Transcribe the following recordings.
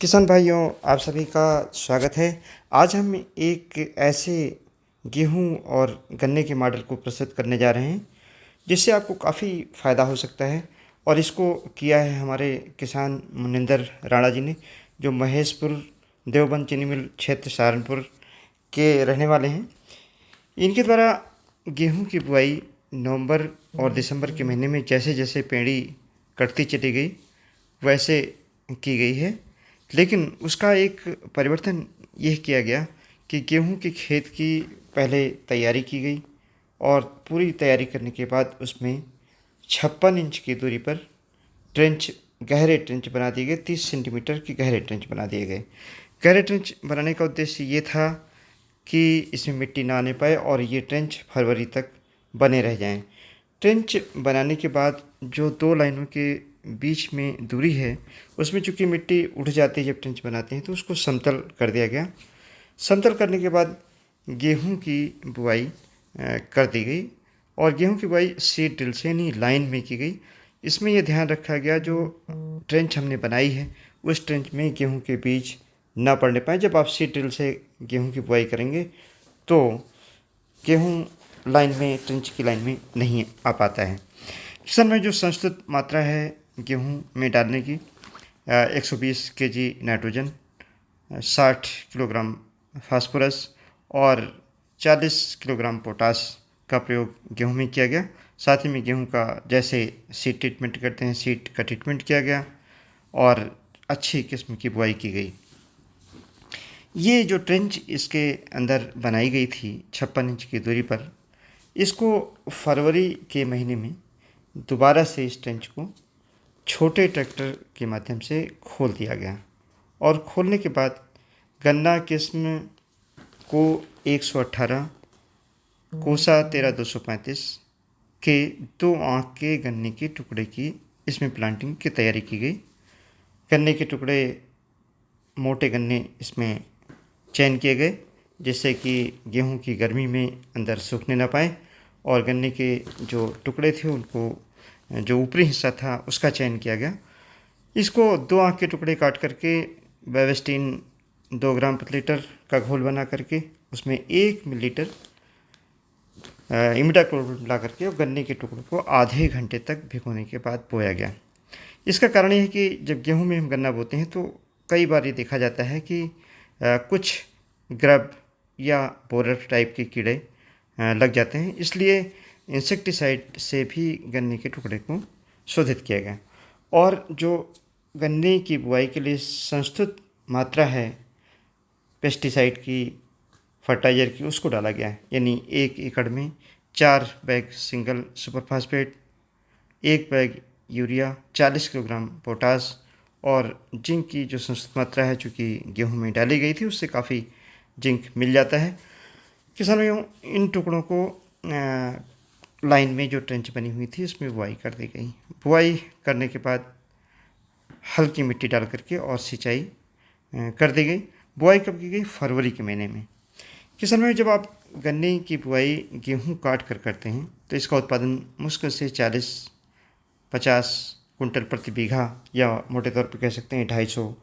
किसान भाइयों, आप सभी का स्वागत है। आज हम एक ऐसे गेहूं और गन्ने के मॉडल को प्रस्तुत करने जा रहे हैं जिससे आपको काफ़ी फ़ायदा हो सकता है। और इसको किया है हमारे किसान मुनिंदर राणा जी ने, जो महेशपुर देवबंद चीनी मिल क्षेत्र सहारनपुर के रहने वाले हैं। इनके द्वारा गेहूं की बुआई नवंबर और दिसंबर के महीने में जैसे जैसे पेड़ी कटती चली गई वैसे की गई है। लेकिन उसका एक परिवर्तन यह किया गया कि गेहूं के खेत की पहले तैयारी की गई और पूरी तैयारी करने के बाद उसमें 56 इंच की दूरी पर ट्रेंच गहरे ट्रेंच बना दिए गए। 30 सेंटीमीटर के गहरे ट्रेंच बना दिए गए। गहरे ट्रेंच बनाने का उद्देश्य ये था कि इसमें मिट्टी ना आने पाए और ये ट्रेंच फरवरी तक बने रह जाएं। ट्रेंच बनाने के बाद जो दो लाइनों के बीच में दूरी है उसमें चूँकि मिट्टी उठ जाती है जब ट्रेंच बनाते हैं, तो उसको समतल कर दिया गया। समतल करने के बाद गेहूं की बुआई कर दी गई और गेहूं की बुआई सीड ड्रिल से यानी लाइन में की गई। इसमें यह ध्यान रखा गया जो ट्रेंच हमने बनाई है उस ट्रेंच में गेहूं के बीज ना पड़ने पाए। जब आप सीड ड्रिल से गेहूं की बुआई करेंगे तो गेहूं लाइन में, ट्रेंच की लाइन में नहीं आ पाता है। किसान में जो संस्तुत मात्रा है गेहूं में डालने की 120 केजी नाइट्रोजन, 60 किलोग्राम फास्फोरस और 40 किलोग्राम पोटास का प्रयोग गेहूं में किया गया। साथ ही में गेहूं का जैसे सीड ट्रीटमेंट करते हैं, सीड का ट्रीटमेंट किया गया और अच्छी किस्म की बुआई की गई। ये जो ट्रेंच इसके अंदर बनाई गई थी 56 इंच की दूरी पर, इसको फरवरी के महीने में दोबारा से इस ट्रेंच को छोटे ट्रैक्टर के माध्यम से खोल दिया गया और खोलने के बाद गन्ना किस्म को 118, कोसा 13235 के 2 आँख के गन्ने के टुकड़े की इसमें प्लांटिंग की तैयारी की गई। गन्ने के टुकड़े, मोटे गन्ने इसमें चयन किए गए जिससे कि गेहूं की गर्मी में अंदर सूखने ना पाए और गन्ने के जो टुकड़े थे उनको, जो ऊपरी हिस्सा था उसका चयन किया गया। इसको 2 आँख के टुकड़े काट करके बेवेस्टीन 2 ग्राम प्रति लीटर का घोल बना करके उसमें 1 मिलीलीटर इमिडाक्लोप्रिड मिला करके और गन्ने के टुकड़ों को आधे घंटे तक भिगोने के बाद बोया गया। इसका कारण यह है कि जब गेहूं में हम गन्ना बोते हैं तो कई बार ये देखा जाता है कि कुछ ग्रब या बोरर टाइप के कीड़े लग जाते हैं, इसलिए इंसेक्टिसाइड से भी गन्ने के टुकड़े को शोधित किया गया। और जो गन्ने की बुआई के लिए संस्तुत मात्रा है पेस्टिसाइड की, फर्टाइज़र की, उसको डाला गया है। यानी 1 एकड़ में 4 bag single super phosphate, 1 bag urea, 40 kilogram potash और जिंक की जो संस्तुत मात्रा है, चूँकि गेहूं में डाली गई थी उससे काफ़ी जिंक मिल जाता है। किसानों, इन टुकड़ों को लाइन में जो ट्रेंच बनी हुई थी उसमें बुआई कर दी गई। बुआई करने के बाद हल्की मिट्टी डाल करके और सिंचाई कर दी गई। बुआई कब की गई? फरवरी के महीने में। किसानों, जब आप गन्ने की बुआई गेहूं काट कर करते हैं तो इसका उत्पादन मुश्किल से 40-50 कुंटल प्रति बीघा या मोटे तौर पर कह सकते हैं 250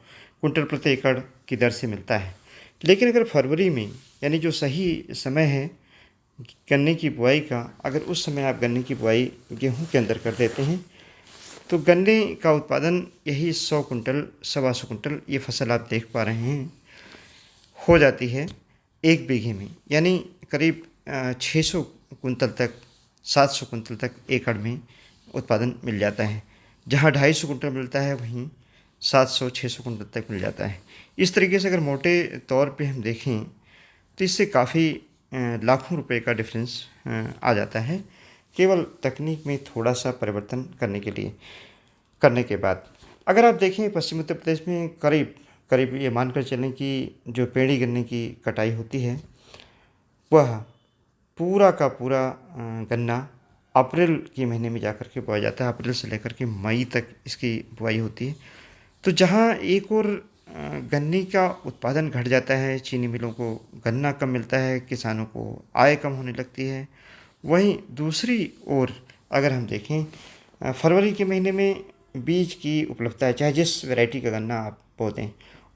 कुंटल प्रति एकड़ की दर से मिलता है। लेकिन अगर फरवरी में, यानी जो सही समय है गन्ने की बुआई का, अगर उस समय आप गन्ने की बुआई गेहूं के अंदर कर देते हैं तो गन्ने का उत्पादन यही 100 कुंटल, 125 कुंटल, ये फसल आप देख पा रहे हैं, हो जाती है 1 बीघे में। यानी करीब 600 कुंतल तक, 700 कुंतल तक एकड़ में उत्पादन मिल जाता है। जहाँ 250 कुंटल मिलता है वहीं 700-600 कुंटल तक मिल जाता है। इस तरीके से अगर मोटे तौर पे हम देखें तो इससे काफ़ी लाखों रुपए का डिफरेंस आ जाता है, केवल तकनीक में थोड़ा सा परिवर्तन करने के बाद। अगर आप देखें पश्चिम उत्तर प्रदेश में करीब ये मानकर चलें कि जो पेड़ी गन्ने की कटाई होती है वह पूरा का पूरा गन्ना अप्रैल के महीने में जाकर के बोया जाता है। अप्रैल से लेकर के मई तक इसकी बुआई होती है। तो जहाँ एक और गन्ने का उत्पादन घट जाता है, चीनी मिलों को गन्ना कम मिलता है, किसानों को आय कम होने लगती है, वहीं दूसरी ओर अगर हम देखें फरवरी के महीने में बीज की उपलब्धता है, चाहे जिस वैरायटी का गन्ना आप बो दें,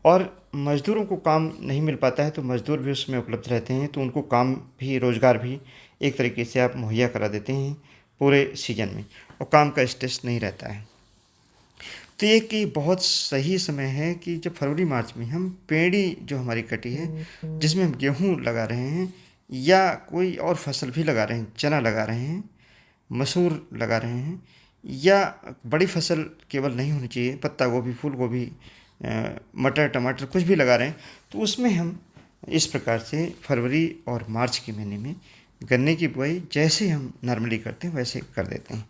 और मज़दूरों को काम नहीं मिल पाता है तो मज़दूर भी उसमें उपलब्ध रहते हैं, तो उनको काम भी, रोज़गार भी एक तरीके से आप मुहैया करा देते हैं पूरे सीज़न में, और काम का स्ट्रेस नहीं रहता है। तो ये कि बहुत सही समय है कि जब फरवरी मार्च में हम पेड़ी जो हमारी कटी है, जिसमें हम गेहूँ लगा रहे हैं या कोई और फसल भी लगा रहे हैं, चना लगा रहे हैं, मसूर लगा रहे हैं, या बड़ी फसल केवल नहीं होनी चाहिए, पत्ता गोभी, फूल गोभी, मटर, टमाटर कुछ भी लगा रहे हैं, तो उसमें हम इस प्रकार से फरवरी और मार्च के महीने में गन्ने की बुआई जैसे हम नॉर्मली करते हैं वैसे कर देते हैं।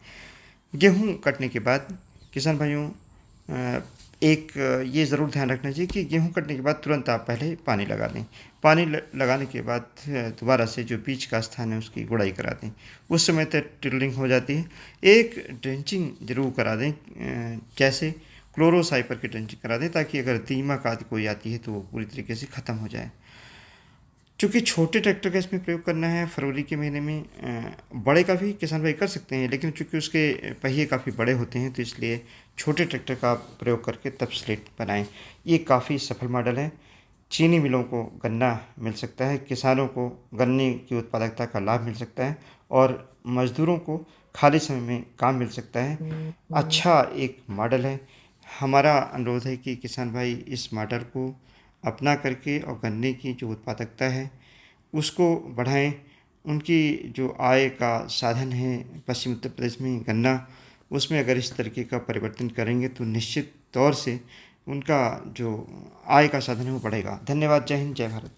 गेहूँ कटने के बाद किसान भाइयों, एक ये ज़रूर ध्यान रखना चाहिए कि गेहूँ कटने के बाद तुरंत आप पहले पानी लगा दें। पानी लगाने के बाद दोबारा से जो बीज का स्थान है उसकी गुड़ाई करा दें। उस समय तक टिल्लिंग हो जाती है। एक ड्रेंचिंग ज़रूर करा दें, जैसे क्लोरोसाइपर की ड्रेंचिंग करा दें, ताकि अगर दीमक आदि कोई आती है तो वो पूरी तरीके से ख़त्म हो जाए। चूँकि छोटे ट्रैक्टर का इसमें प्रयोग करना है फरवरी के महीने में, बड़े का भी किसान भाई कर सकते हैं, लेकिन चूँकि उसके पहिए काफ़ी बड़े होते हैं तो इसलिए छोटे ट्रैक्टर का प्रयोग करके तब स्लेट बनाएं। ये काफ़ी सफल मॉडल है। चीनी मिलों को गन्ना मिल सकता है, किसानों को गन्ने की उत्पादकता का लाभ मिल सकता है, और मज़दूरों को खाली समय में काम मिल सकता है। अच्छा एक मॉडल है। हमारा अनुरोध है कि किसान भाई इस मॉडल को अपना करके और गन्ने की जो उत्पादकता है उसको बढ़ाएं। उनकी जो आय का साधन है पश्चिम उत्तर प्रदेश में गन्ना, उसमें अगर इस तरीके का परिवर्तन करेंगे तो निश्चित तौर से उनका जो आय का साधन है वो बढ़ेगा। धन्यवाद। जय हिंद, जय भारत।